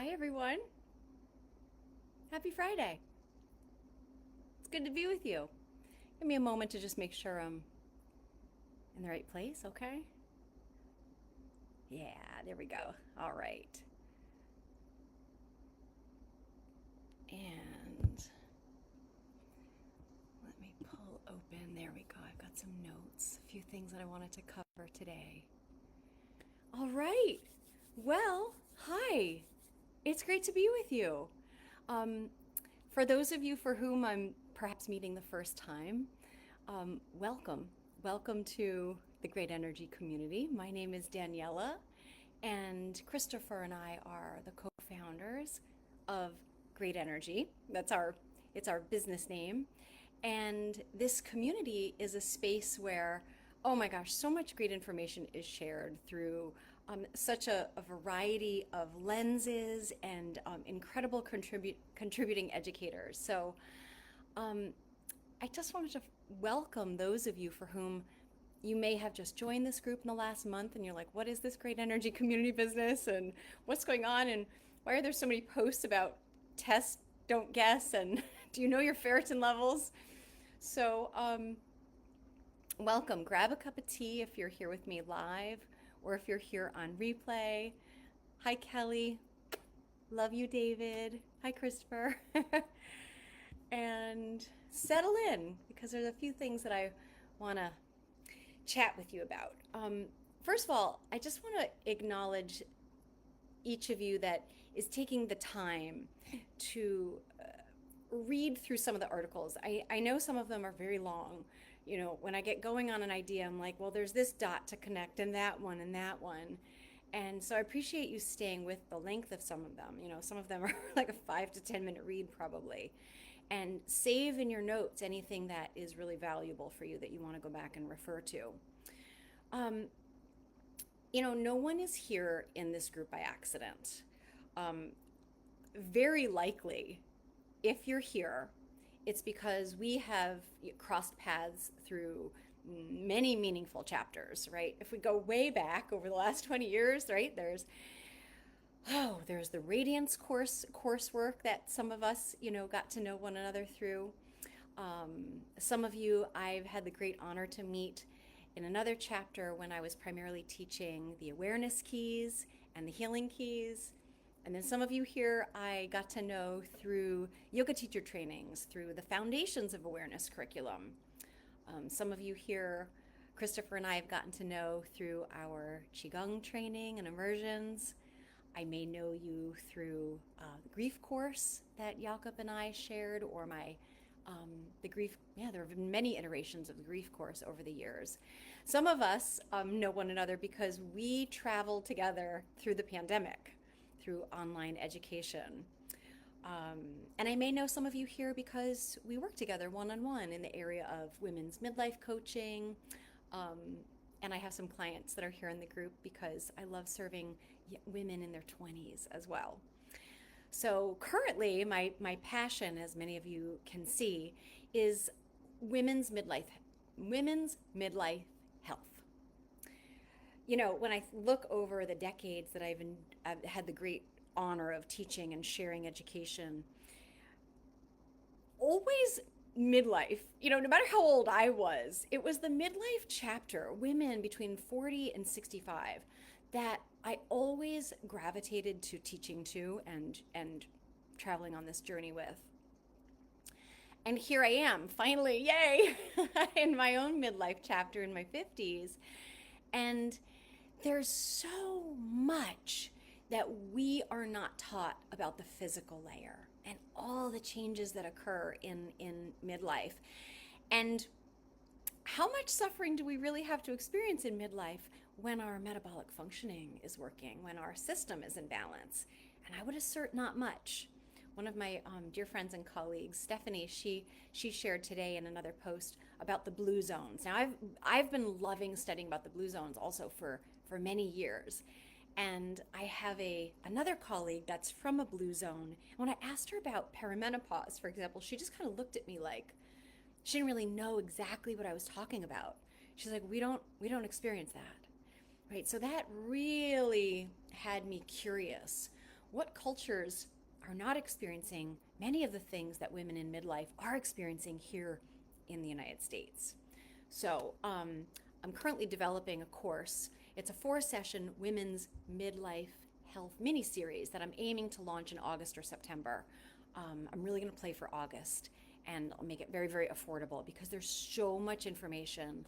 Hi, everyone. Happy Friday. It's good to be with you. Give me a moment to just make sure I'm in the right place, okay? Yeah, there we go. All right. And let me pull open. There we go. I've got some notes, a few things that I wanted to cover today. All right. Well, hi. It's great to be with you. Um, for those of you for whom I'm perhaps meeting the first time, welcome. Welcome to the Great Energy community. My name is Daniela, and Christopher and I are the co-founders of Great Energy. It's our business name. And this community is a space where, oh my gosh, so much great information is shared through such a variety of lenses and incredible contributing educators. So I just wanted to welcome those of you for whom you may have just joined this group in the last month and you're like, what is this Great Energy community business and what's going on and why are there so many posts about test, don't guess, and do you know your ferritin levels? So, welcome. Grab a cup of tea if you're here with me live or if you're here on replay. Hi, Kelly. Love you, David. Hi, Christopher. And settle in because there's a few things that I want to chat with you about. First of all, I just want to acknowledge each of you that is taking the time to read through some of the articles. I know some of them are very long. You know, when I get going on an idea, I'm like, well, there's this dot to connect and that one and that one. And so I appreciate you staying with the length of some of them. You know, some of them are like a 5 to 10 minute read probably. And save in your notes anything that is really valuable for you that you want to go back and refer to. Um, no one is here in this group by accident. Um, Very likely, if you're here, it's because we have crossed paths through many meaningful chapters, right? If we go way back over the last 20 years, right, there's the radiance coursework that some of us, got to know one another through. Some of you I've had the great honor to meet in another chapter when I was primarily teaching the awareness keys and the healing keys. And then some of you here I got to know through yoga teacher trainings, through the foundations of awareness curriculum. Some of you here, Christopher and I have gotten to know through our Qigong training and immersions. I may know you through the grief course that Jakob and I shared, or the grief. Yeah, there have been many iterations of the grief course over the years. Some of us know one another because we traveled together through the pandemic, through online education. And I may know some of you here because we work together one-on-one in the area of women's midlife coaching. Um, and I have some clients that are here in the group because I love serving women in their 20s as well. So currently, my passion, as many of you can see, is women's midlife health. When I look over the decades that I've had the great honor of teaching and sharing education, always midlife, no matter how old I was, it was the midlife chapter, women between 40 and 65, that I always gravitated to teaching to and traveling on this journey with. And here I am, finally, yay, in my own midlife chapter in my 50s. And there's so much that we are not taught about the physical layer and all the changes that occur in midlife. And how much suffering do we really have to experience in midlife when our metabolic functioning is working, when our system is in balance? And I would assert not much. One of my dear friends and colleagues, Stephanie, she shared today in another post about the blue zones. Now, I've been loving studying about the blue zones also for many years. And I have another colleague that's from a blue zone. When I asked her about perimenopause, for example, she just kind of looked at me like she didn't really know exactly what I was talking about. She's like, we don't experience that. Right? So that really had me curious. what cultures are not experiencing many of the things that women in midlife are experiencing here in the United States. So I'm currently developing a course. It's a 4-session women's midlife health mini series that I'm aiming to launch in August or September. I'm really going to play for August, and I'll make it very, very affordable because there's so much information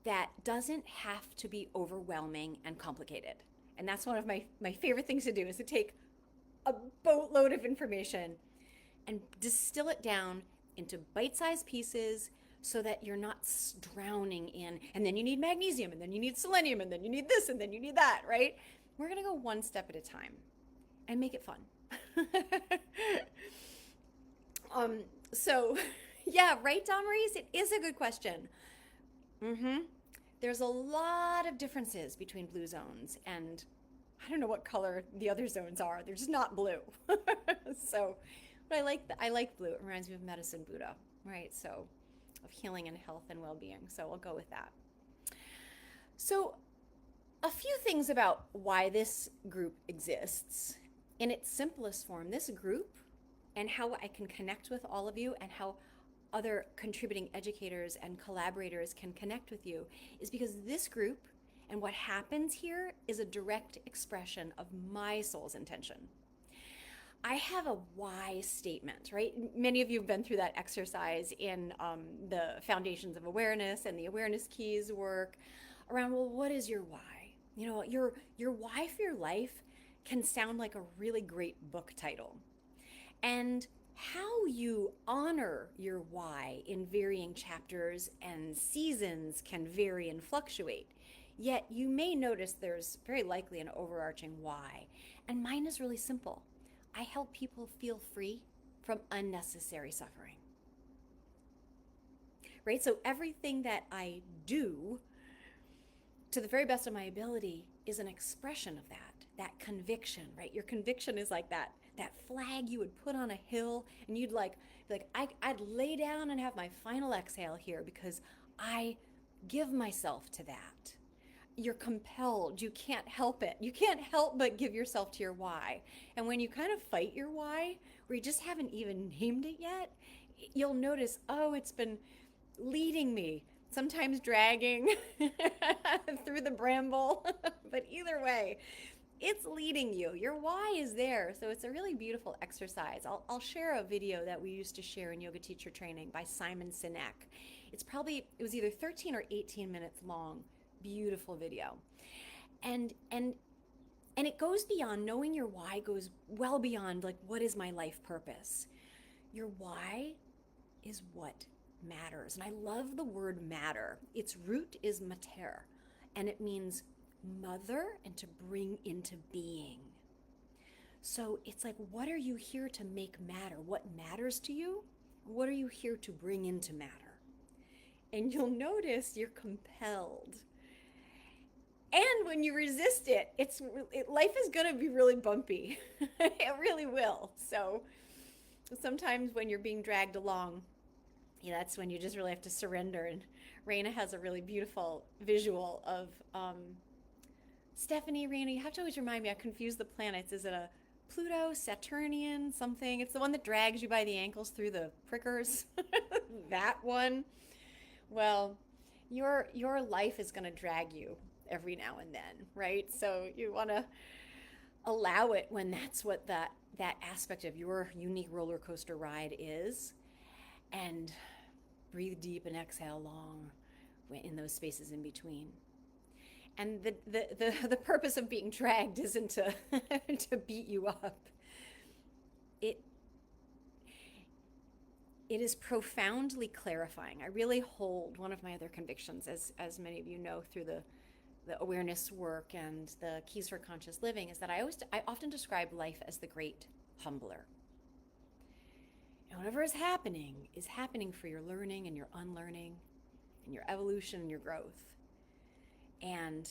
that doesn't have to be overwhelming and complicated. And that's one of my favorite things to do, is to take a boatload of information and distill it down into bite-sized pieces so that you're not drowning in, and then you need magnesium, and then you need selenium, and then you need this, and then you need that, right? We're going to go one step at a time and make it fun. So yeah, right, Don Maurice? It is a good question. There's a lot of differences between blue zones, and I don't know what color the other zones are. They're just not blue. So, but I like blue. It reminds me of medicine Buddha, right? So, of healing and health and well-being. So I'll go with that. So, a few things about why this group exists. In its simplest form, this group and how I can connect with all of you and how other contributing educators and collaborators can connect with you is because this group and what happens here is a direct expression of my soul's intention. I have a why statement, right? Many of you have been through that exercise in the Foundations of Awareness and the Awareness Keys work around, well, what is your why? You know, your why for your life can sound like a really great book title. And how you honor your why in varying chapters and seasons can vary and fluctuate. Yet you may notice there's very likely an overarching why. And mine is really simple. I help people feel free from unnecessary suffering. Right? So everything that I do, to the very best of my ability, is an expression of that conviction, right? Your conviction is like that flag you would put on a hill, and you'd I'd lay down and have my final exhale here because I give myself to that. You're compelled. You can't help it. You can't help but give yourself to your why. And when you kind of fight your why, or you just haven't even named it yet, you'll notice, oh, it's been leading me, sometimes dragging through the bramble, but either way, it's leading you. Your why is there. So it's a really beautiful exercise. I'll share a video that we used to share in yoga teacher training by Simon Sinek. It was either 13 or 18 minutes long. Beautiful video. And it goes beyond, knowing your why goes well beyond like, what is my life purpose? Your why is what matters. And I love the word matter. Its root is mater, and it means mother and to bring into being. So it's like, what are you here to make matter? What matters to you? What are you here to bring into matter? And you'll notice you're compelled. And when you resist it, life is going to be really bumpy. It really will. So sometimes when you're being dragged along, that's when you just really have to surrender. And Raina has a really beautiful visual of Stephanie, Raina, you have to always remind me, I confuse the planets. Is it a Pluto, Saturnian, something? It's the one that drags you by the ankles through the prickers. That one. Well, your life is going to drag you every now and then, right? So you want to allow it when that's what that aspect of your unique roller coaster ride is. And breathe deep and exhale long in those spaces in between. And the purpose of being dragged isn't to to beat you up. It is profoundly clarifying. I really hold one of my other convictions, as many of you know through the awareness work and the keys for conscious living, is that I often describe life as the great humbler. And whatever is happening for your learning and your unlearning and your evolution and your growth. And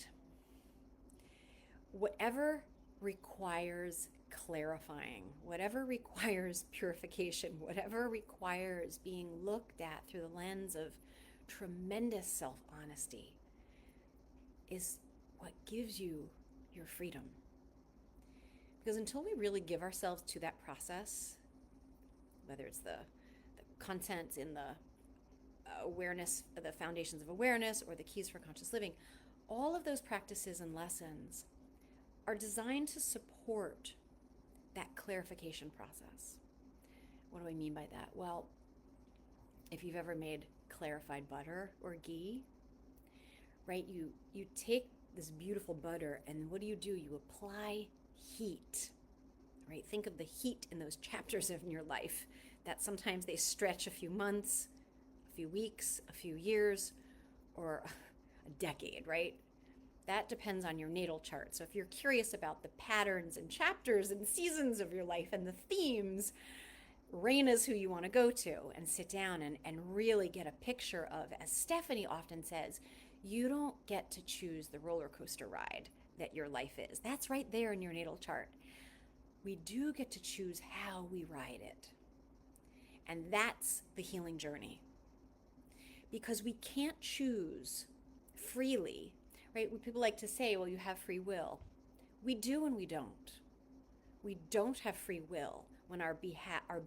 whatever requires clarifying, whatever requires purification, whatever requires being looked at through the lens of tremendous self-honesty is what gives you your freedom. Because until we really give ourselves to that process, whether it's the content in the awareness, the foundations of awareness, or the keys for conscious living, all of those practices and lessons are designed to support that clarification process. What do I mean by that? Well, if you've ever made clarified butter or ghee, right, you take this beautiful butter, and what do? You apply heat, right? Think of the heat in those chapters of your life that sometimes they stretch a few months, a few weeks, a few years, or a decade, right? That depends on your natal chart. So if you're curious about the patterns and chapters and seasons of your life and the themes, Raina's who you want to go to and sit down and really get a picture of, as Stephanie often says, you don't get to choose the roller coaster ride that your life is. That's right there in your natal chart. We do get to choose how we ride it. And that's the healing journey. Because we can't choose freely, right? People like to say, well, you have free will. We do and we don't. We don't have free will when our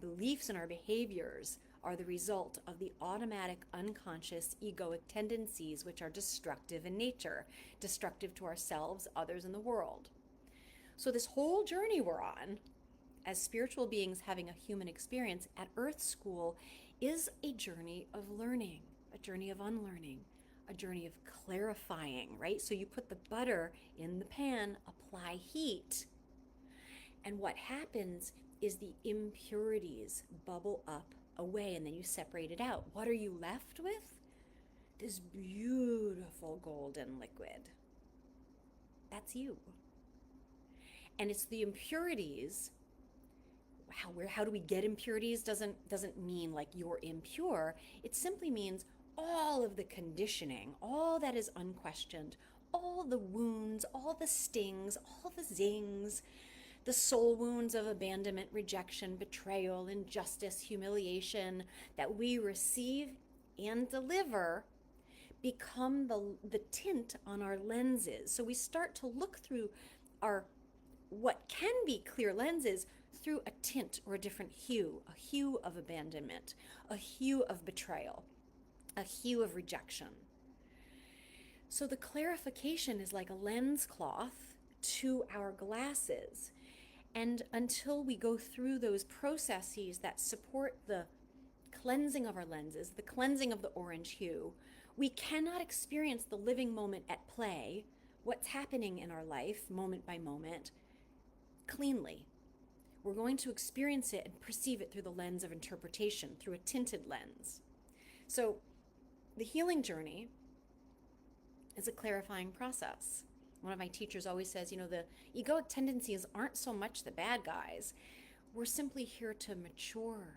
beliefs and our behaviors are the result of the automatic, unconscious, egoic tendencies which are destructive in nature, destructive to ourselves, others, and the world. So this whole journey we're on, as spiritual beings having a human experience at Earth School, is a journey of learning, a journey of unlearning, a journey of clarifying, right? So you put the butter in the pan, apply heat, and what happens is the impurities bubble up away, and then you separate it out. What are you left with? This beautiful golden liquid. That's you. And it's the impurities. How do we get impurities? Doesn't mean like you're impure. It simply means all of the conditioning, all that is unquestioned, all the wounds, all the stings, all the zings, the soul wounds of abandonment, rejection, betrayal, injustice, humiliation that we receive and deliver become the tint on our lenses. So we start to look through our what can be clear lenses through a tint or a different hue, a hue of abandonment, a hue of betrayal, a hue of rejection. So the clarification is like a lens cloth to our glasses. And until we go through those processes that support the cleansing of our lenses, the cleansing of the orange hue, we cannot experience the living moment at play, what's happening in our life, moment by moment, cleanly. We're going to experience it and perceive it through the lens of interpretation, through a tinted lens. So the healing journey is a clarifying process. One of my teachers always says, the egoic tendencies aren't so much the bad guys. We're simply here to mature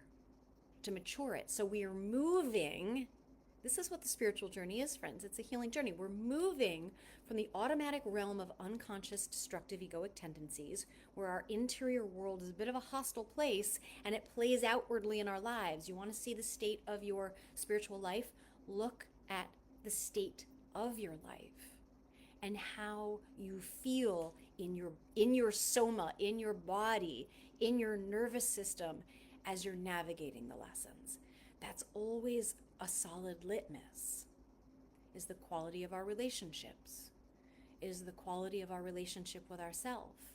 it. So we are moving. This is what the spiritual journey is, friends. It's a healing journey. We're moving from the automatic realm of unconscious, destructive, egoic tendencies, where our interior world is a bit of a hostile place, and it plays outwardly in our lives. You want to see the state of your spiritual life? Look at the state of your life and how you feel in your soma, in your body, in your nervous system as you're navigating the lessons. That's always a solid litmus. Is the quality of our relationships? Is the quality of our relationship with ourselves?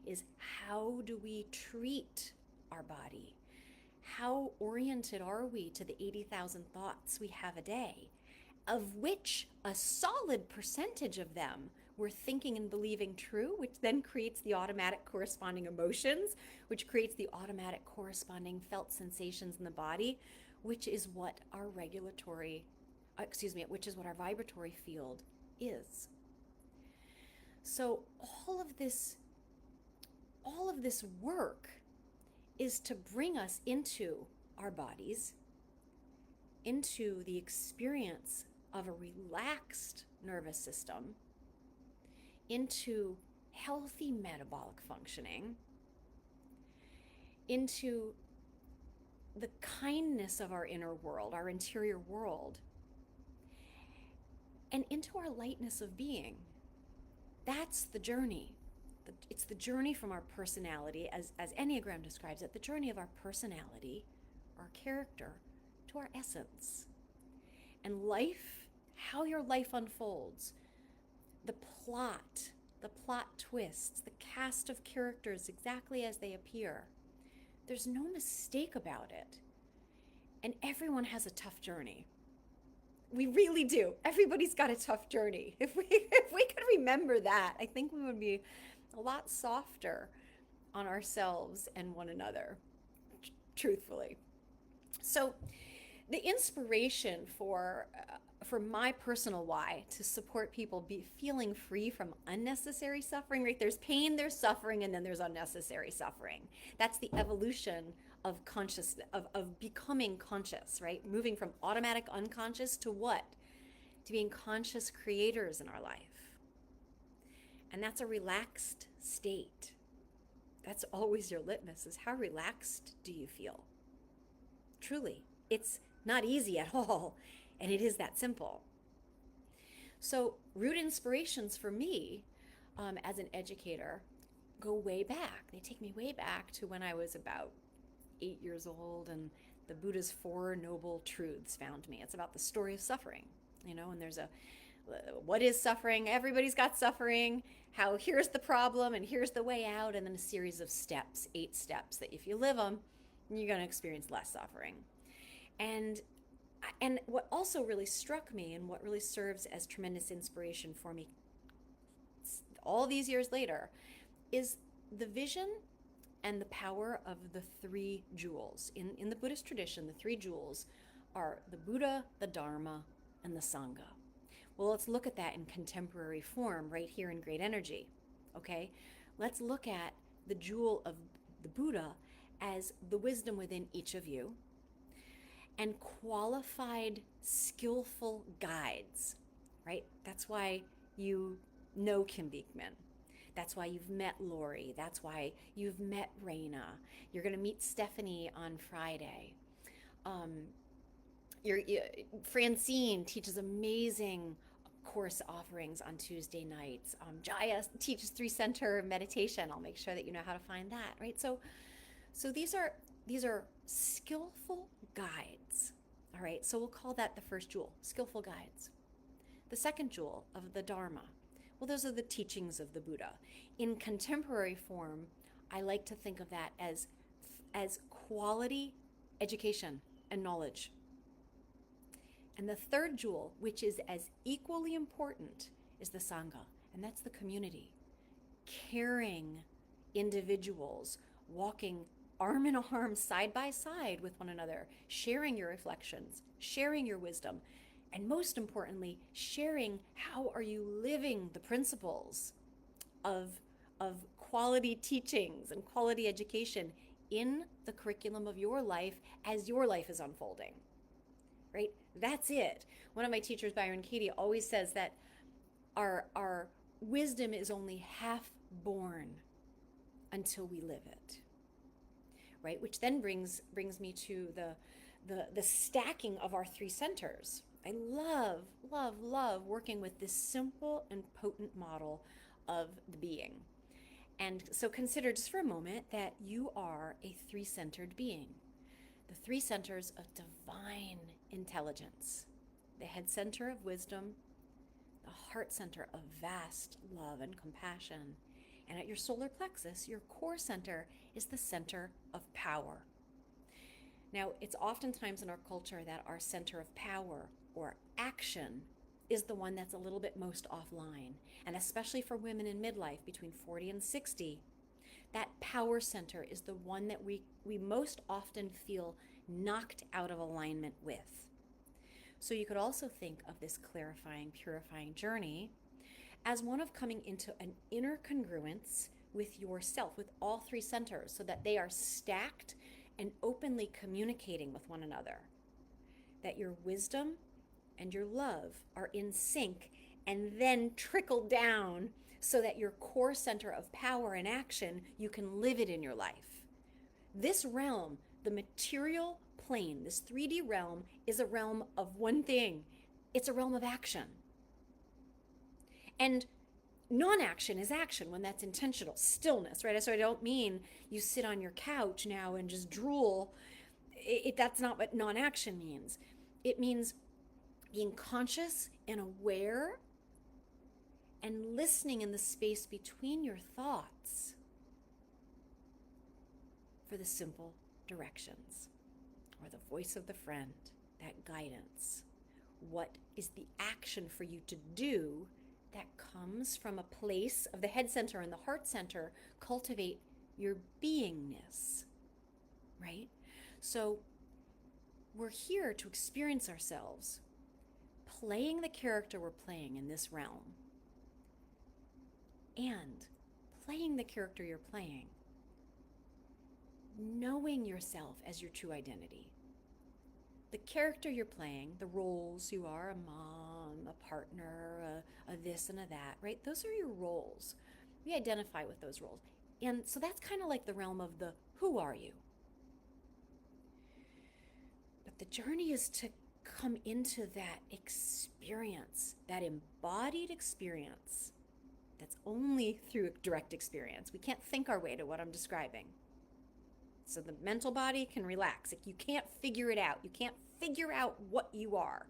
Is how do we treat our body? How oriented are we to the 80,000 thoughts we have a day, of which a solid percentage of them we're thinking and believing true, which then creates the automatic corresponding emotions, which creates the automatic corresponding felt sensations in the body, which is what our which is what our vibratory field is. So all of this work is to bring us into our bodies, into the experience of a relaxed nervous system, into healthy metabolic functioning, into the kindness of our inner world, our interior world, and into our lightness of being. That's the journey. It's the journey from our personality, as Enneagram describes it, the journey of our personality, our character, to our essence. And life, how your life unfolds, the plot, the plot twists, the cast of characters exactly as they appear. There's no mistake about it. And everyone has a tough journey. We really do. Everybody's got a tough journey. If we could remember that, I think we would be a lot softer on ourselves and one another, truthfully. So the inspiration for my personal why to support people be feeling free from unnecessary suffering, right? There's pain, there's suffering, and then there's unnecessary suffering. That's the evolution of consciousness, of becoming conscious, right? Moving from automatic unconscious to what? To being conscious creators in our life. And that's a relaxed state. That's always your litmus, is how relaxed do you feel? Truly, it's not easy at all, and it is that simple. So root inspirations for me as an educator go way back. They take me way back to when I was about 8 years old, and the Buddha's Four Noble Truths found me. It's about the story of suffering, and there's what is suffering? Everybody's got suffering. How here's the problem and here's the way out, and then a series of steps, 8 steps that if you live them, you're going to experience less suffering. And what also really struck me, and what really serves as tremendous inspiration for me all these years later, is the vision and the power of the 3 jewels. In the Buddhist tradition, the 3 jewels are the Buddha, the Dharma, and the Sangha. Well, let's look at that in contemporary form right here in Great Energy, okay? Let's look at the jewel of the Buddha as the wisdom within each of you, and qualified, skillful guides, right? That's why you know Kim Beekman. That's why you've met Lori. That's why you've met Raina. You're going to meet Stephanie on Friday. Francine teaches amazing course offerings on Tuesday nights. Jaya teaches 3-center meditation. I'll make sure that you know how to find that, right? So these are skillful guides, all right? So we'll call that the first jewel, skillful guides. The second jewel of the Dharma, well, those are the teachings of the Buddha. In contemporary form, I like to think of that as quality education and knowledge. And the third jewel, which is as equally important, is the Sangha, and that's the community. Caring individuals walking arm in arm, side by side with one another, sharing your reflections, sharing your wisdom, and most importantly, sharing how are you living the principles of quality teachings and quality education in the curriculum of your life as your life is unfolding, right? That's it. One of my teachers, Byron Katie, always says that our wisdom is only half born until we live it, right? Which then brings me to the stacking of our 3 centers. I love working with this simple and potent model of the being. And so consider just for a moment that you are a 3-centered being. The 3 centers of divine intelligence. The head center of wisdom, the heart center of vast love and compassion. And at your solar plexus, your core center is the center of power. Now, it's oftentimes in our culture that our center of power or action is the one that's a little bit most offline. And especially for women in midlife between 40 and 60, that power center is the one that we most often feel knocked out of alignment with. So you could also think of this clarifying, purifying journey as one of coming into an inner congruence with yourself, with all 3 centers, so that they are stacked and openly communicating with one another. That your wisdom and your love are in sync and then trickle down so that your core center of power and action, you can live it in your life. This realm, the material plane, this 3D realm, is a realm of one thing. It's a realm of action. And Non-action is action when that's intentional. Stillness, right? So I don't mean you sit on your couch now and just drool. That's not what non-action means. It means being conscious and aware and listening in the space between your thoughts for the simple directions or the voice of the friend, that guidance. What is the action for you to do that comes from a place of the head center and the heart center? Cultivate your beingness, right? So we're here to experience ourselves playing the character we're playing in this realm and playing the character you're playing, knowing yourself as your true identity. The character you're playing, the roles you are, a mom, a partner, a this and a that, right? Those are your roles. We identify with those roles. And so that's kind of like the realm of the who are you? But the journey is to come into that experience, that embodied experience that's only through direct experience. We can't think our way to what I'm describing. So the mental body can relax. Like you can't figure it out. You can't figure out what you are.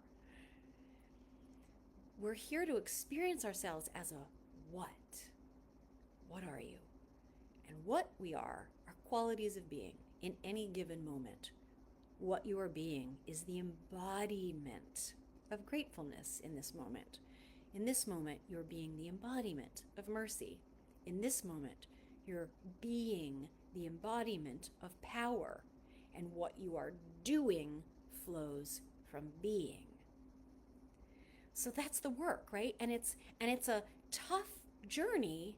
We're here to experience ourselves as a what. What are you? And what we are qualities of being in any given moment. What you are being is the embodiment of gratefulness in this moment. In this moment, you're being the embodiment of mercy. In this moment, you're being the embodiment of power. And what you are doing flows from being. So that's the work, right? And it's a tough journey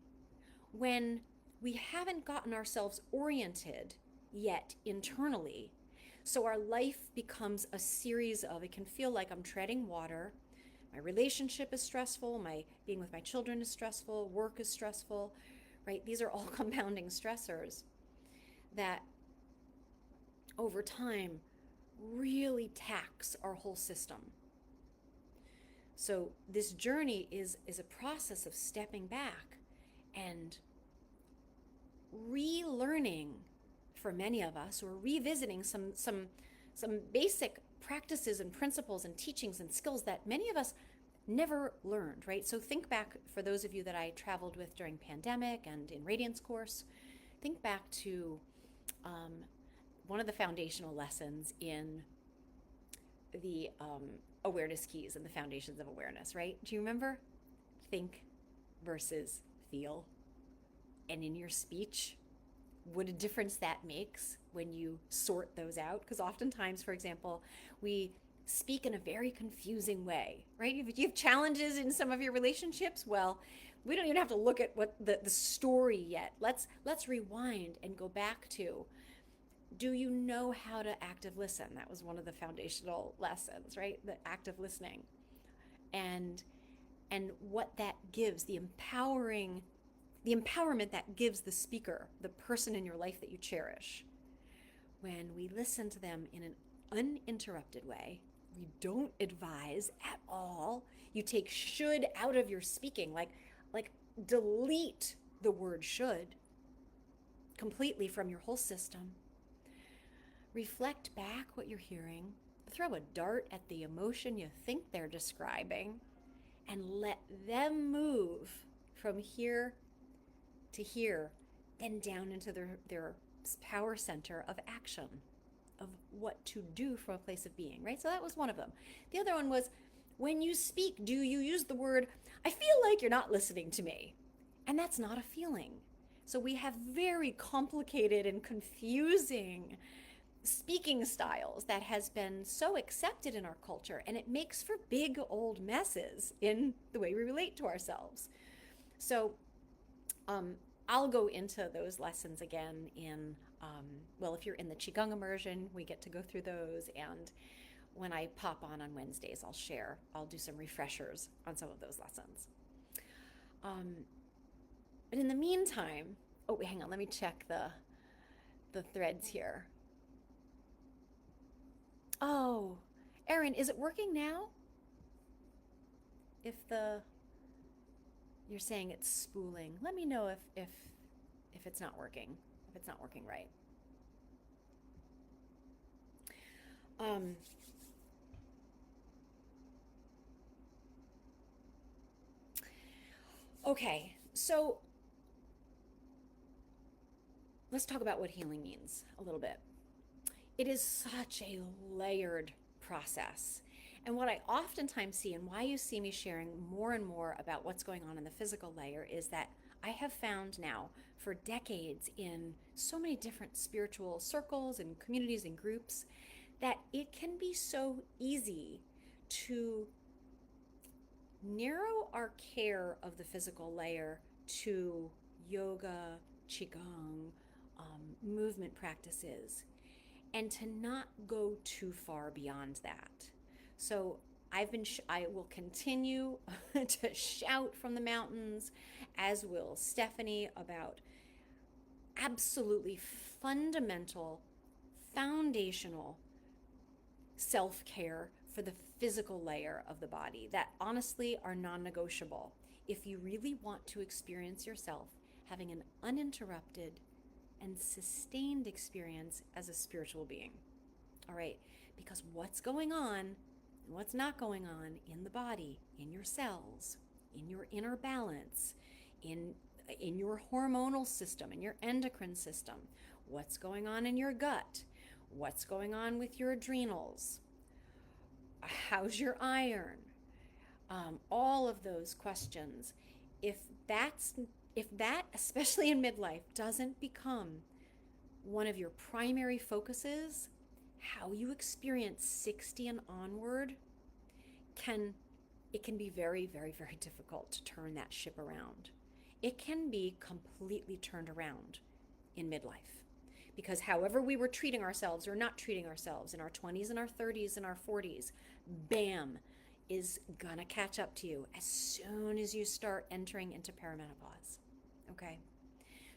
when we haven't gotten ourselves oriented yet internally. So our life becomes a series of, it can feel like I'm treading water. My relationship is stressful. My being with my children is stressful. Work is stressful, right? These are all compounding stressors that over time really tax our whole system. So this journey is a process of stepping back and relearning, for many of us, or revisiting some basic practices and principles and teachings and skills that many of us never learned, right? So think back, for those of you that I traveled with during pandemic and in Radiance course, think back to one of the foundational lessons in the awareness keys and the foundations of awareness, right? Do you remember? Think versus feel. And in your speech, what a difference that makes when you sort those out. Because oftentimes, for example, we speak in a very confusing way, right? If you have challenges in some of your relationships, well, we don't even have to look at what the story yet. Let's rewind and go back to, do you know how to active listen? That was one of the foundational lessons, right? The active listening. And what that gives, the empowerment that gives the speaker, the person in your life that you cherish. When we listen to them in an uninterrupted way, we don't advise at all. You take should out of your speaking, like delete the word should completely from your whole system. Reflect back what you're hearing. Throw a dart at the emotion you think they're describing, and let them move from here to here, then down into their power center of action, of what to do from a place of being, right? So that was one of them. The other one was, when you speak, do you use the word, I feel like you're not listening to me? And that's not a feeling. So we have very complicated and confusing speaking styles that has been so accepted in our culture, and it makes for big old messes in the way we relate to ourselves. So I'll go into those lessons again in, well, if you're in the Qigong immersion, we get to go through those. And when I pop on Wednesdays, I'll do some refreshers on some of those lessons. But in the meantime, oh, wait, hang on, let me check the threads here. Oh, Erin, is it working now? If You're saying it's spooling. Let me know if it's not working, if it's not working right. Um, okay, so let's talk about what healing means a little bit. It is such a layered process. And what I oftentimes see, and why you see me sharing more and more about what's going on in the physical layer, is that I have found now for decades in so many different spiritual circles and communities and groups that it can be so easy to narrow our care of the physical layer to yoga, Qigong, movement practices, and to not go too far beyond that. So I will continue to shout from the mountains, as will Stephanie, about absolutely fundamental, foundational self-care for the physical layer of the body that honestly are non-negotiable if you really want to experience yourself having an uninterrupted and sustained experience as a spiritual being. All right, because what's going on and what's not going on in the body, in your cells, in your inner balance, in your hormonal system, in your endocrine system, what's going on in your gut, what's going on with your adrenals, how's your iron, all of those questions. If that, especially in midlife, doesn't become one of your primary focuses, how you experience 60 and onward it can be very, very, very difficult to turn that ship around. It can be completely turned around in midlife. Because however we were treating ourselves or not treating ourselves in our 20s and our 30s and our 40s, bam, is gonna catch up to you as soon as you start entering into perimenopause. Okay?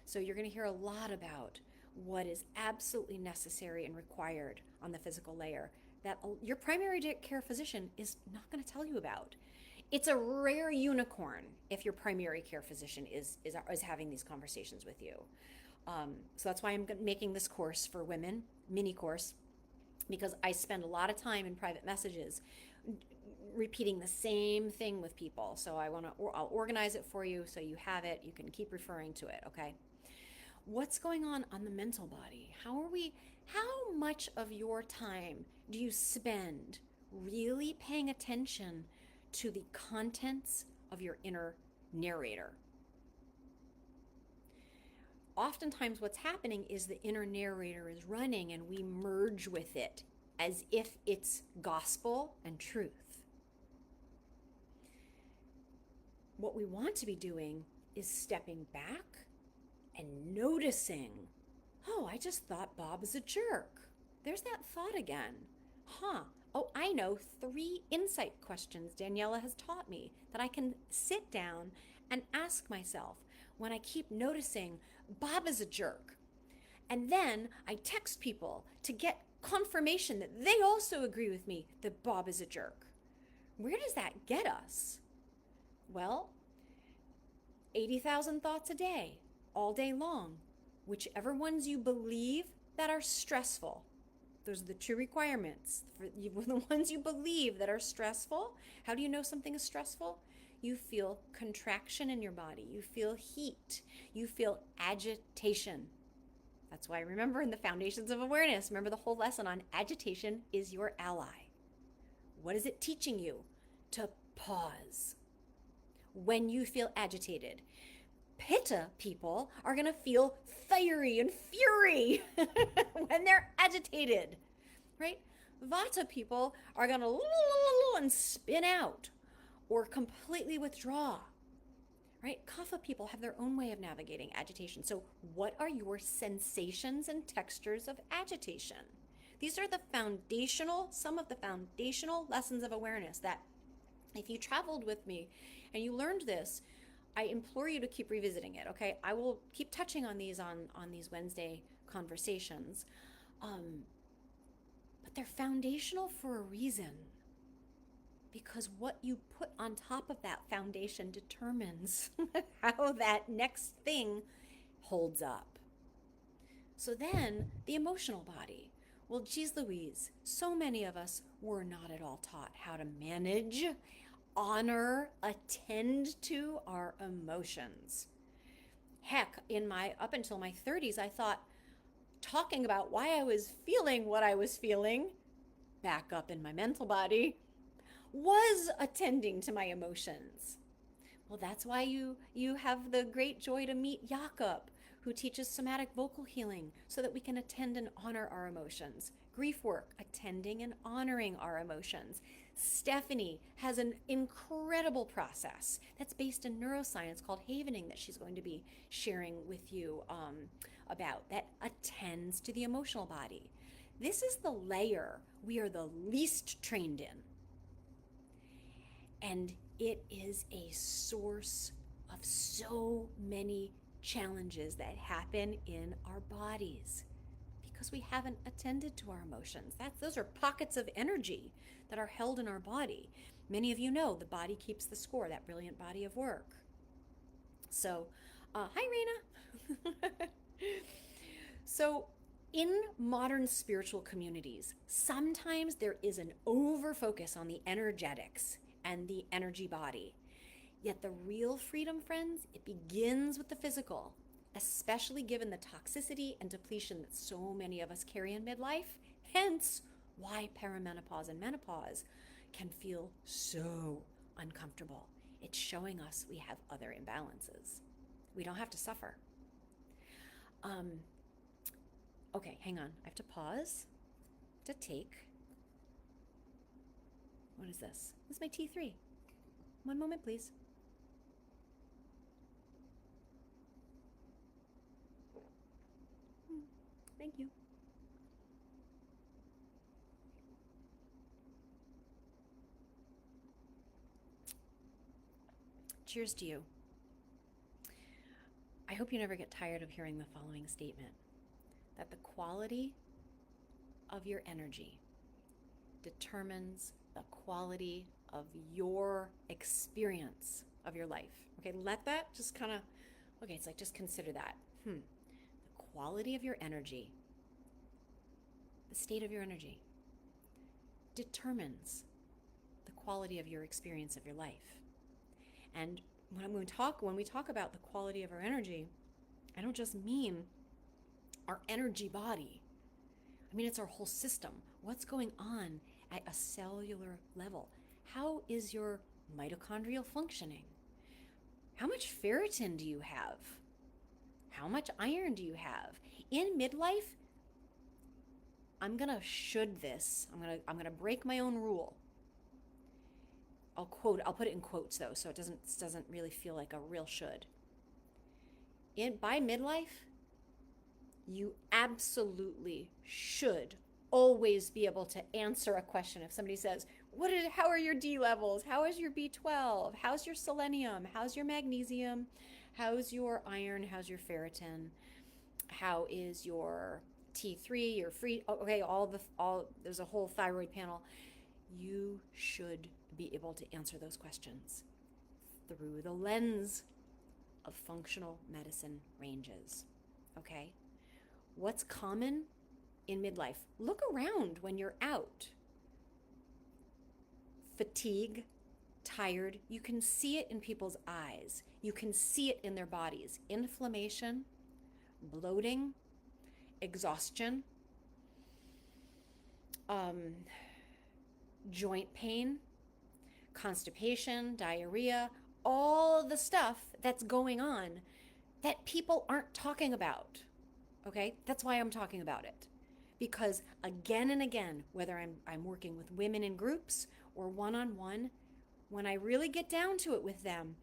So you're gonna hear a lot about what is absolutely necessary and required on the physical layer that your primary care physician is not gonna tell you about. It's a rare unicorn if your primary care physician is having these conversations with you. So that's why I'm making this course for women, mini course, because I spend a lot of time in private messages repeating the same thing with people. So I'll organize it for you so you have it. You can keep referring to it, okay? What's going on the mental body? How much of your time do you spend really paying attention to the contents of your inner narrator? Oftentimes what's happening is the inner narrator is running and we merge with it as if it's gospel and truth. What we want to be doing is stepping back and noticing, oh, I just thought Bob is a jerk. There's that thought again. Oh, I know 3 insight questions Daniela has taught me that I can sit down and ask myself when I keep noticing Bob is a jerk. And then I text people to get confirmation that they also agree with me that Bob is a jerk. Where does that get us? Well, 80,000 thoughts a day, all day long. Whichever ones you believe that are stressful. Those are the 2 requirements. For the ones you believe that are stressful, how do you know something is stressful? You feel contraction in your body. You feel heat. You feel agitation. That's why, remember, in the Foundations of Awareness, remember the whole lesson on agitation is your ally. What is it teaching you? To pause when you feel agitated. Pitta people are going to feel fiery and fury when they're agitated, right? Vata people are going to and spin out or completely withdraw, right? Kapha people have their own way of navigating agitation. So what are your sensations and textures of agitation? These are some of the foundational lessons of awareness that if you traveled with me and you learned this, I implore you to keep revisiting it, okay? I will keep touching on these on these Wednesday conversations. But they're foundational for a reason. because what you put on top of that foundation determines how that next thing holds up. So then the emotional body. Well, geez Louise, so many of us were not at all taught how to manage, honor, attend to our emotions. Heck, up until my 30s, I thought talking about why I was feeling what I was feeling back up in my mental body was attending to my emotions. Well, that's why you have the great joy to meet Jakob, who teaches somatic vocal healing so that we can attend and honor our emotions. Grief work, attending and honoring our emotions. Stephanie has an incredible process that's based in neuroscience called havening that she's going to be sharing with you about that attends to the emotional body. This is the layer we are the least trained in. And it is a source of so many challenges that happen in our bodies because we haven't attended to our emotions. Those are pockets of energy that are held in our body. Many of you know the body keeps the score, that brilliant body of work. So, hi, Raina. So, in modern spiritual communities, sometimes there is an over-focus on the energetics and the energy body. Yet the real freedom, friends, it begins with the physical, especially given the toxicity and depletion that so many of us carry in midlife, hence why perimenopause and menopause can feel so uncomfortable. It's showing us we have other imbalances. We don't have to suffer. Okay, hang on. I have to pause to take. What is this? This is my T3. One moment, please. Thank you. Cheers to you. I hope you never get tired of hearing the following statement, that the quality of your energy determines the quality of your experience of your life. Okay, let that just kind of, okay, it's like just consider that. The quality of your energy, the state of your energy, determines the quality of your experience of your life. And when we talk about the quality of our energy, I don't just mean our energy body. I mean, it's our whole system. What's going on at a cellular level? How is your mitochondrial functioning? How much ferritin do you have? How much iron do you have? In midlife, I'm gonna should this. I'm gonna break my own rule. I'll put it in quotes though, so it doesn't really feel like a real should. By midlife, you absolutely should always be able to answer a question. If somebody says, how are your D levels? How is your B12? How's your selenium? How's your magnesium? How's your iron? How's your ferritin? How is your T3, your free, okay, there's a whole thyroid panel. You should be able to answer those questions through the lens of functional medicine ranges, okay? What's common in midlife? Look around when you're out. Fatigue, tired, you can see it in people's eyes. You can see it in their bodies. Inflammation, bloating, exhaustion, joint pain, constipation, diarrhea, all the stuff that's going on that people aren't talking about. Okay, that's why I'm talking about it. Because again and again, whether I'm working with women in groups or one-on-one, when I really get down to it with them,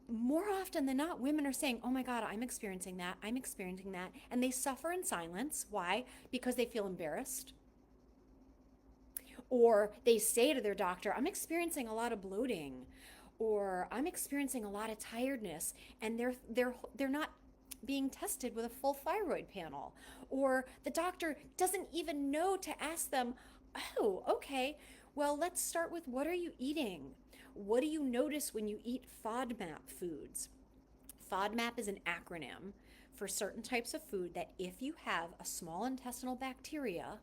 more often than not, women are saying, oh my God, I'm experiencing that. And they suffer in silence. Why? Because they feel embarrassed. Or they say to their doctor, I'm experiencing a lot of bloating, or I'm experiencing a lot of tiredness, and they're not being tested with a full thyroid panel, or the doctor doesn't even know to ask them, oh, okay, Well, let's start with, what are you eating? What do you notice when you eat FODMAP foods? FODMAP is an acronym for certain types of food that if you have a small intestinal bacteria,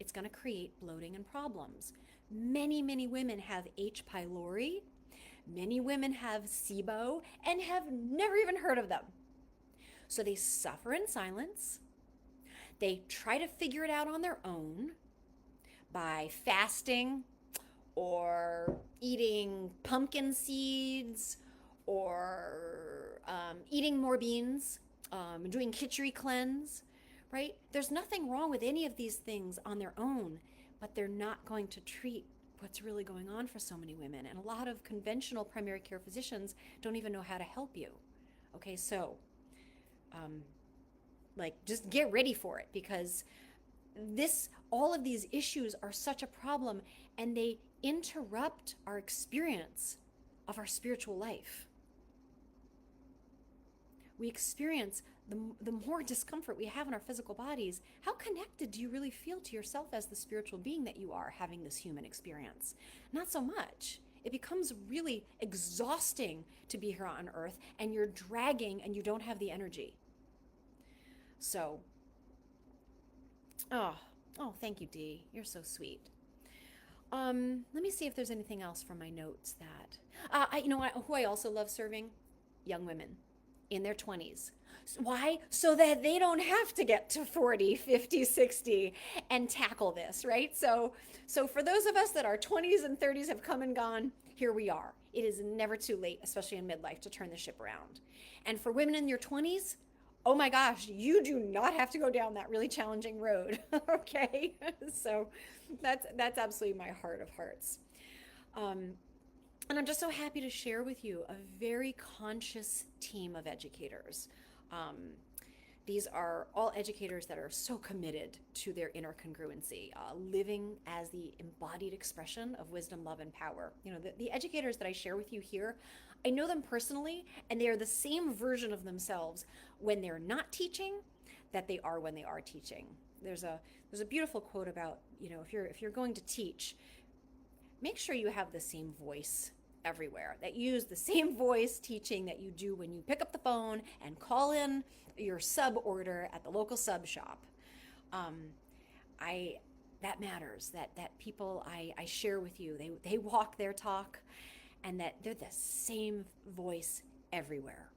it's going to create bloating and problems. Many, many women have H. pylori. Many women have SIBO and have never even heard of them. So they suffer in silence. They try to figure it out on their own by fasting or eating pumpkin seeds or eating more beans, doing khichdi cleanse, right? There's nothing wrong with any of these things on their own, but they're not going to treat what's really going on for so many women. And a lot of conventional primary care physicians don't even know how to help you. Okay, so just get ready for it, because all of these issues are such a problem, and they interrupt our experience of our spiritual life. We experience the more discomfort we have in our physical bodies. How connected do you really feel to yourself as the spiritual being that you are having this human experience? Not so much. It becomes really exhausting to be here on earth, and you're dragging and you don't have the energy. So, oh, thank you, Dee. You're so sweet. Let me see if there's anything else from my notes that, who I also love serving? Young women in their 20s. Why? So that they don't have to get to 40, 50, 60 and tackle this, right? So for those of us that our 20s and 30s have come and gone, here we are. It is never too late, especially in midlife, to turn the ship around. And for women in your 20s, oh my gosh, you do not have to go down that really challenging road, okay? So that's absolutely my heart of hearts. And I'm just so happy to share with you a very conscious team of educators. These are all educators that are so committed to their inner congruency, living as the embodied expression of wisdom, love, and power. The educators that I share with you here, I know them personally, and they are the same version of themselves when they're not teaching that they are when they are teaching. There's a beautiful quote about, if you're going to teach, make sure you have the same voice everywhere, that you use the same voice teaching that you do when you pick up the phone and call in your sub order at the local sub shop. That matters, that people I share with you, they walk their talk, and that they're the same voice everywhere.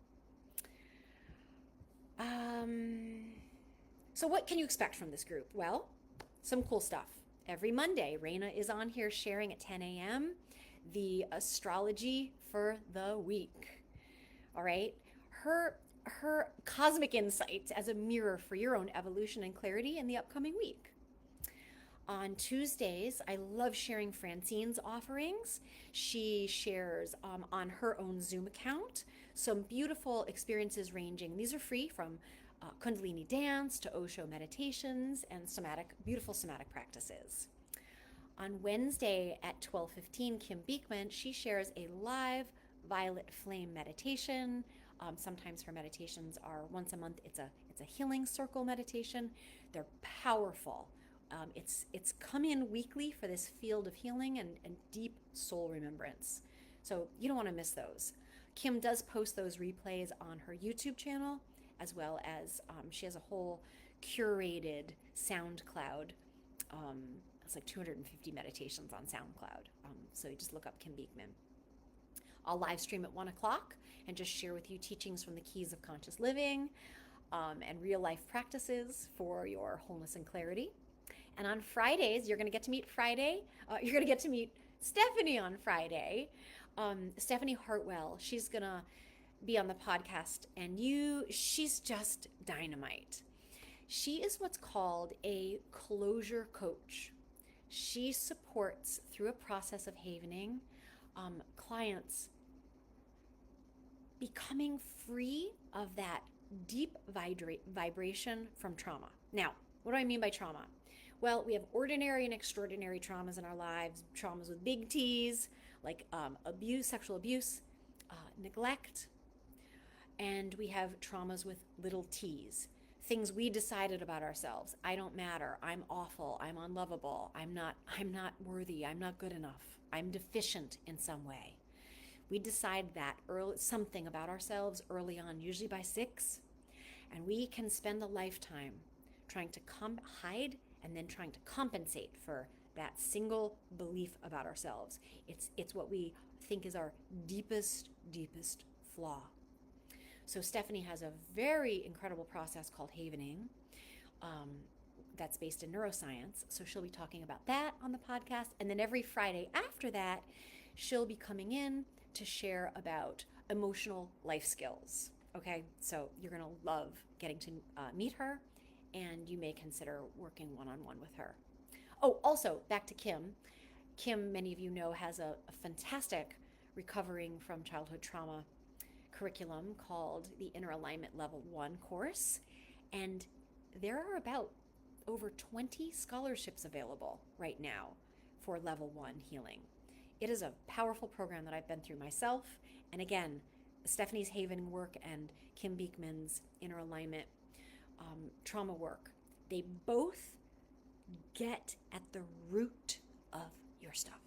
So what can you expect from this group? Well, some cool stuff. Every Monday, Raina is on here sharing at 10 a.m. the astrology for the week. All right? Her cosmic insights as a mirror for your own evolution and clarity in the upcoming week. On Tuesdays, I love sharing Francine's offerings. She shares on her own Zoom account some beautiful experiences ranging. These are free, from Kundalini dance to Osho meditations and beautiful somatic practices. On Wednesday at 12:15, Kim Beekman, she shares a live violet flame meditation. Sometimes her meditations are once a month. It's a healing circle meditation. They're powerful. It's come in weekly for this field of healing and deep soul remembrance. So you don't want to miss those. Kim does post those replays on her YouTube channel, as well as she has a whole curated SoundCloud. It's like 250 meditations on SoundCloud. So you just look up Kim Beekman. I'll live stream at 1 o'clock and just share with you teachings from the Keys of Conscious Living and real life practices for your wholeness and clarity. And on Fridays, you're going to get to meet Stephanie on Friday. Stephanie Hartwell, she's going to be on the podcast, and she's just dynamite. She is what's called a closure coach. She supports, through a process of havening, clients becoming free of that deep vibration from trauma. Now, what do I mean by trauma? Well, we have ordinary and extraordinary traumas in our lives, traumas with big T's, like abuse, sexual abuse, neglect, and we have traumas with little t's, things we decided about ourselves. I don't matter. I'm awful. I'm unlovable. I'm not worthy. I'm not good enough. I'm deficient in some way. We decide that early, something about ourselves early on, usually by 6, and we can spend a lifetime trying to hide and then trying to compensate for that single belief about ourselves. It's what we think is our deepest flaw. So Stephanie has a very incredible process called havening, um, that's based in neuroscience. So she'll be talking about that on the podcast. And then every Friday after that, she'll be coming in to share about emotional life skills. Okay, so you're going to love getting to meet her, and you may consider working one-on-one with her. Oh, also, back to Kim. Kim, many of you know, has a fantastic recovering from childhood trauma curriculum called the Inner Alignment Level 1 course. And there are about over 20 scholarships available right now for Level 1 healing. It is a powerful program that I've been through myself. And again, Stephanie's Haven work and Kim Beekman's Inner Alignment trauma work, they both get at the root of your stuff,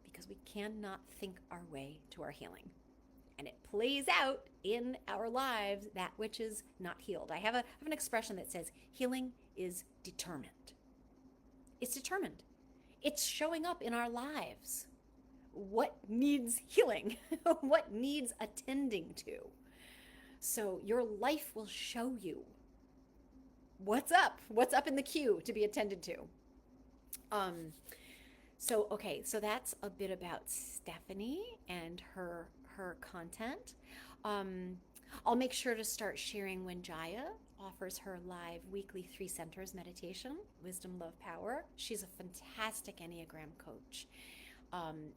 because we cannot think our way to our healing. And it plays out in our lives that which is not healed. I have an expression that says healing is determined. It's determined. It's showing up in our lives. What needs healing? What needs attending to? So your life will show you what's up in the queue to be attended to. So that's a bit about Stephanie and her content. I'll make sure to start sharing when Jaya offers her live weekly 3 centers meditation, Wisdom, Love, Power. She's a fantastic Enneagram coach.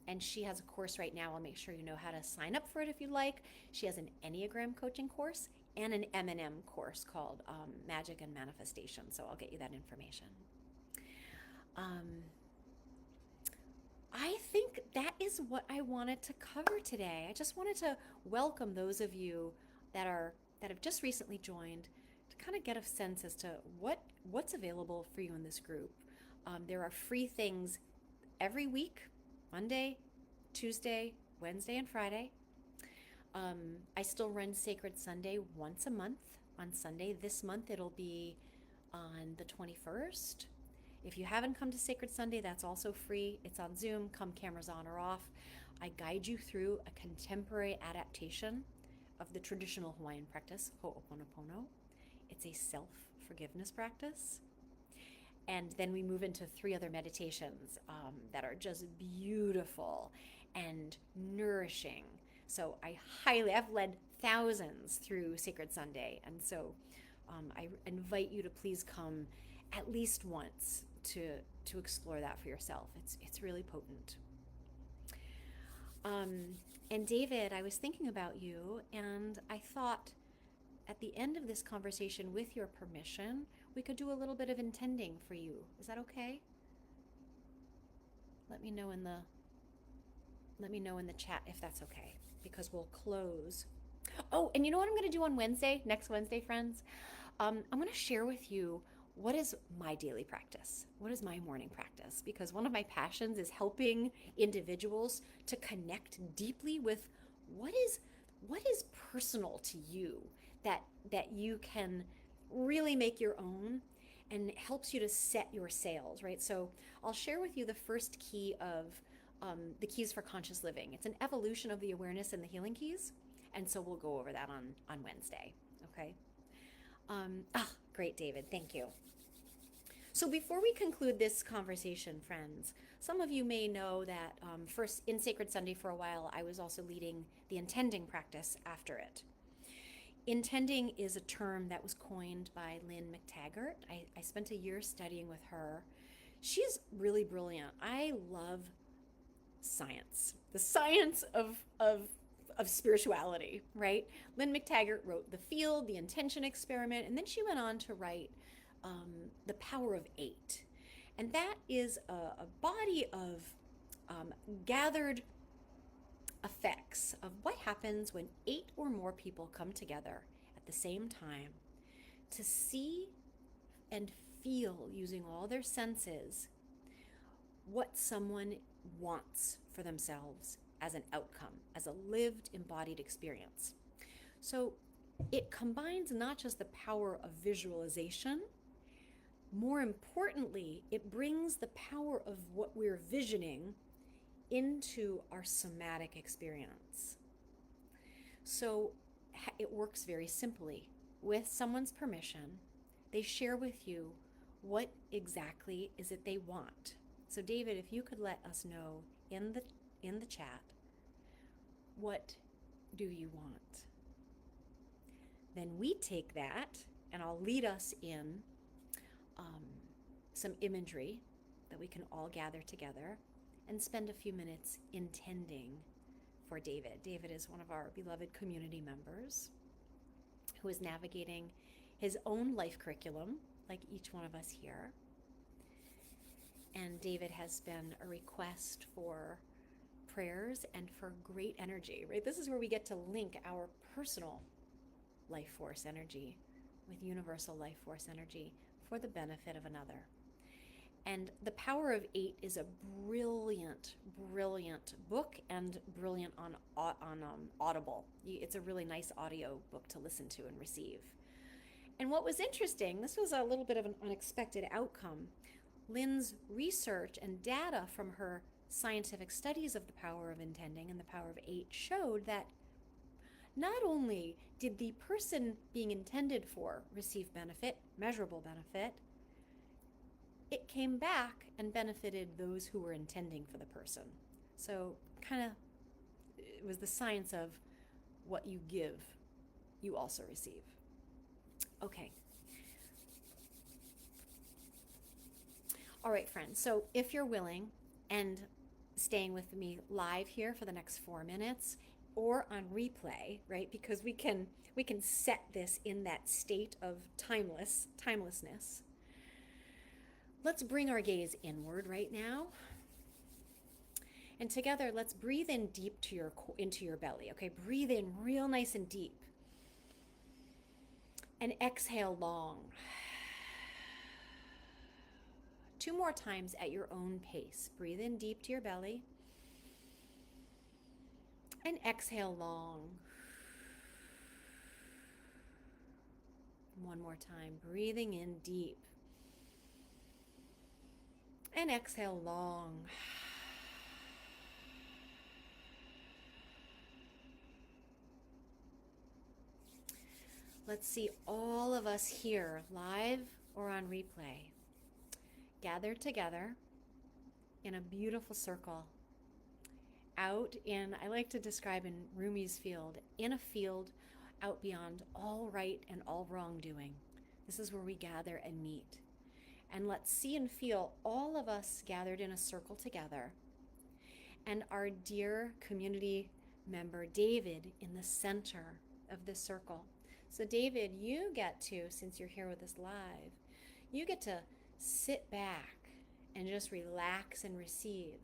And she has a course right now. I'll make sure you know how to sign up for it if you like. She has an Enneagram coaching course and an M&M course called Magic and Manifestation. So I'll get you that information. I think that is what I wanted to cover today. I just wanted to welcome those of you that have just recently joined, to kind of get a sense as to what's available for you in this group. There are free things every week, Monday, Tuesday, Wednesday, and Friday. I still run Sacred Sunday once a month on Sunday. This month it'll be on the 21st. If you haven't come to Sacred Sunday, that's also free. It's on Zoom. Come cameras on or off. I guide you through a contemporary adaptation of the traditional Hawaiian practice, Ho'oponopono. It's a self-forgiveness practice. And then we move into 3 other meditations that are just beautiful and nourishing. So I've led thousands through Sacred Sunday. And so I invite you to please come at least once to explore that for yourself. It's really potent. And David, I was thinking about you, and I thought at the end of this conversation, with your permission, we could do a little bit of intending for you. Is that okay? Let me know in the chat if that's okay, because we'll close. Oh, and you know what I'm going to do on Wednesday, next Wednesday, friends? I'm going to share with you what is my daily practice? What is my morning practice? Because one of my passions is helping individuals to connect deeply with what is personal to you that you can really make your own, and it helps you to set your sails, right? So I'll share with you the first key of the keys for conscious living. It's an evolution of the awareness and the healing keys. And so we'll go over that on Wednesday, okay? Great, David, thank you. So before we conclude this conversation, friends, some of you may know that first in Sacred Sunday for a while, I was also leading the intending practice after it. Intending is a term that was coined by Lynn McTaggart. I spent a year studying with her. She's really brilliant. I love science, the science of spirituality, right? Lynn McTaggart wrote The Field, The Intention Experiment, and then she went on to write The Power of 8. And that is a body of gathered effects of what happens when 8 or more people come together at the same time to see and feel using all their senses what someone wants for themselves as an outcome, as a lived, embodied experience. So it combines not just the power of visualization, more importantly, it brings the power of what we're visioning into our somatic experience. So it works very simply. With someone's permission, they share with you what exactly is it they want. So David, if you could let us know in the chat, what do you want? Then we take that, and I'll lead us in some imagery that we can all gather together and spend a few minutes intending for David. David is one of our beloved community members who is navigating his own life curriculum, like each one of us here. And David has been a request for prayers and for great energy, right? This is where we get to link our personal life force energy with universal life force energy for the benefit of another. And The Power of Eight is a brilliant, brilliant book, and brilliant on Audible. It's a really nice audio book to listen to and receive. And what was interesting, this was a little bit of an unexpected outcome. Lynn's research and data from her scientific studies of the power of intending and the power of eight showed that not only did the person being intended for receive benefit, measurable benefit, it came back and benefited those who were intending for the person. So it was the science of what you give, you also receive. Okay. All right, friends. So if you're willing and staying with me live here for the next 4 minutes or on replay, right? Because we can set this in that state of timelessness. Let's bring our gaze inward right now. And together, let's breathe in deep into your belly. Okay, breathe in real nice and deep. And exhale long. 2 more times at your own pace. Breathe in deep to your belly. And exhale long. 1 more time. Breathing in deep. And exhale long. Let's see all of us here, live or on replay, gathered together in a beautiful circle out in, I like to describe in Rumi's field, in a field out beyond all right and all wrongdoing. This is where we gather and meet. And let's see and feel all of us gathered in a circle together, and our dear community member David in the center of this circle. So David, you get to, since you're here with us live, you get to sit back and just relax and receive,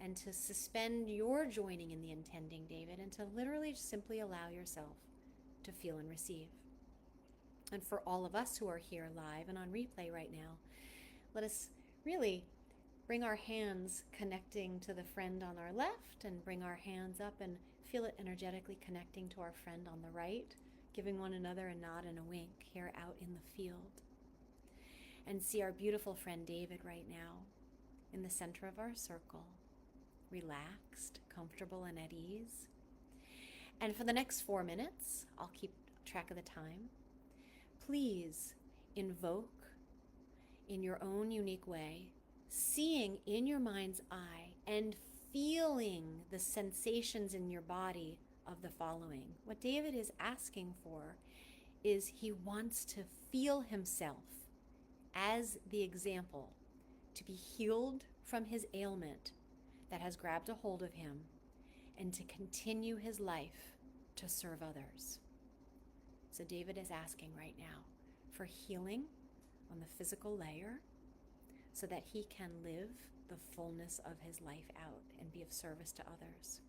and to suspend your joining in the intending, David, and to literally just simply allow yourself to feel and receive. And for all of us who are here live and on replay right now, let us really bring our hands connecting to the friend on our left, and bring our hands up and feel it energetically connecting to our friend on the right, giving one another a nod and a wink here out in the field. And see our beautiful friend David right now in the center of our circle, relaxed, comfortable, and at ease. And for the next 4 minutes, I'll keep track of the time. Please invoke in your own unique way, seeing in your mind's eye and feeling the sensations in your body of the following. What David is asking for is he wants to feel himself as the example, to be healed from his ailment that has grabbed a hold of him, and to continue his life to serve others. So David is asking right now for healing on the physical layer so that he can live the fullness of his life out and be of service to others.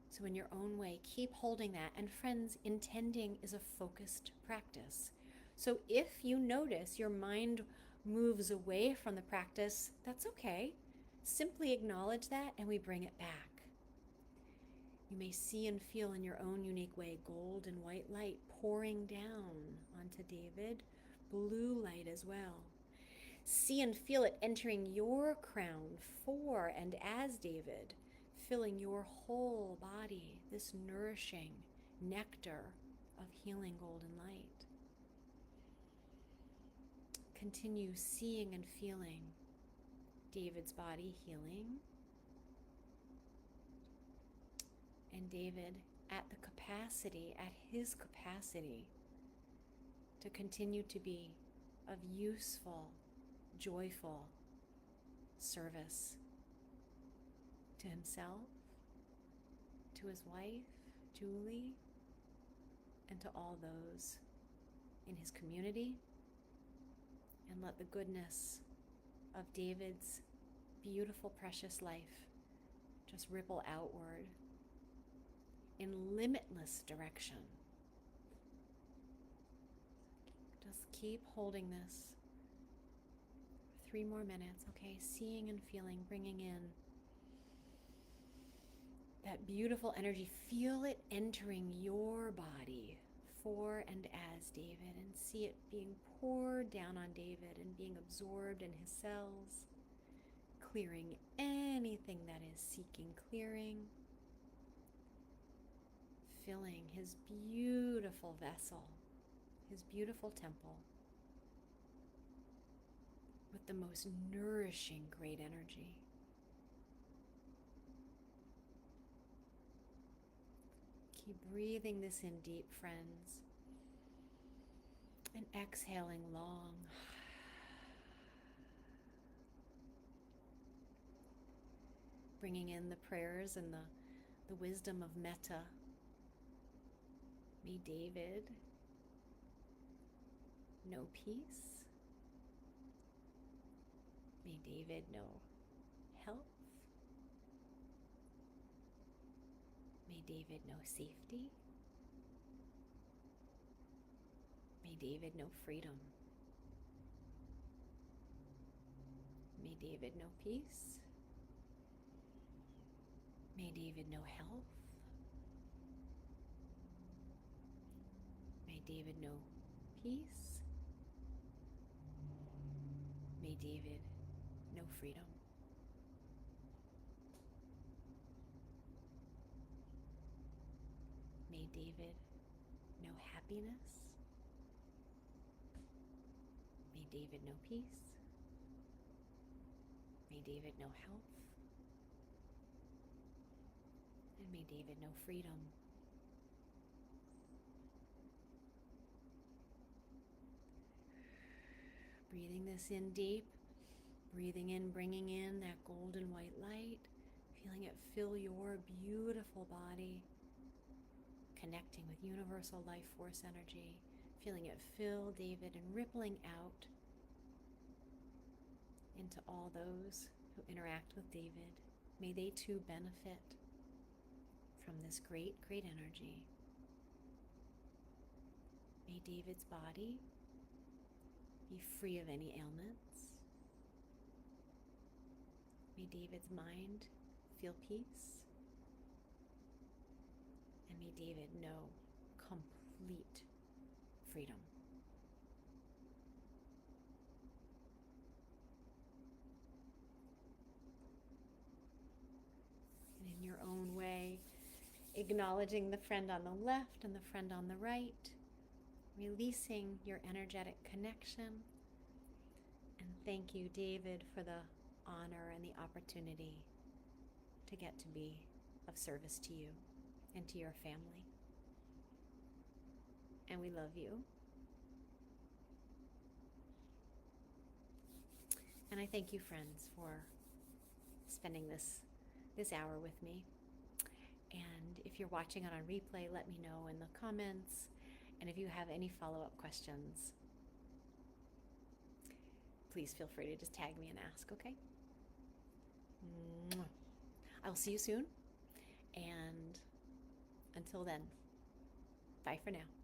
So in your own way, keep holding that. And friends, intending is a focused practice. So if you notice your mind moves away from the practice, that's okay. Simply acknowledge that and we bring it back. You may see and feel in your own unique way gold and white light pouring down onto David, blue light as well. See and feel it entering your crown for and as David, filling your whole body, this nourishing nectar of healing golden light. Continue seeing and feeling David's body healing, and David at his capacity to continue to be of useful, joyful service to himself, to his wife, Julie, and to all those in his community. And let the goodness of David's beautiful, precious life just ripple outward in limitless direction. Just keep holding this for 3 more minutes, okay? Seeing and feeling, bringing in that beautiful energy. Feel it entering your body for and as David, and see it being poured down on David and being absorbed in his cells, clearing anything that is seeking clearing, filling his beautiful vessel, his beautiful temple with the most nourishing great energy. Keep breathing this in deep, friends, and exhaling long. Bringing in the prayers and the wisdom of metta. May David know peace. May David know health. May David know safety. May David know freedom. May David know peace. May David know health. May David know peace. May David know freedom. May David know happiness. May David know peace. May David know health. And may David know freedom. Breathing this in deep, breathing in, bringing in that golden white light, feeling it fill your beautiful body, connecting with universal life force energy, feeling it fill David and rippling out into all those who interact with David. May they too benefit from this great, great energy. May David's body be free of any ailments. May David's mind feel peace. And may David know complete freedom. And in your own way, acknowledging the friend on the left and the friend on the right, releasing your energetic connection. And thank you, David, for the honor and the opportunity to get to be of service to you and to your family. And we love you. And I thank you, friends, for spending this hour with me. And if you're watching it on replay, let me know in the comments. And if you have any follow-up questions, please feel free to just tag me and ask, okay? I'll see you soon. And until then, bye for now.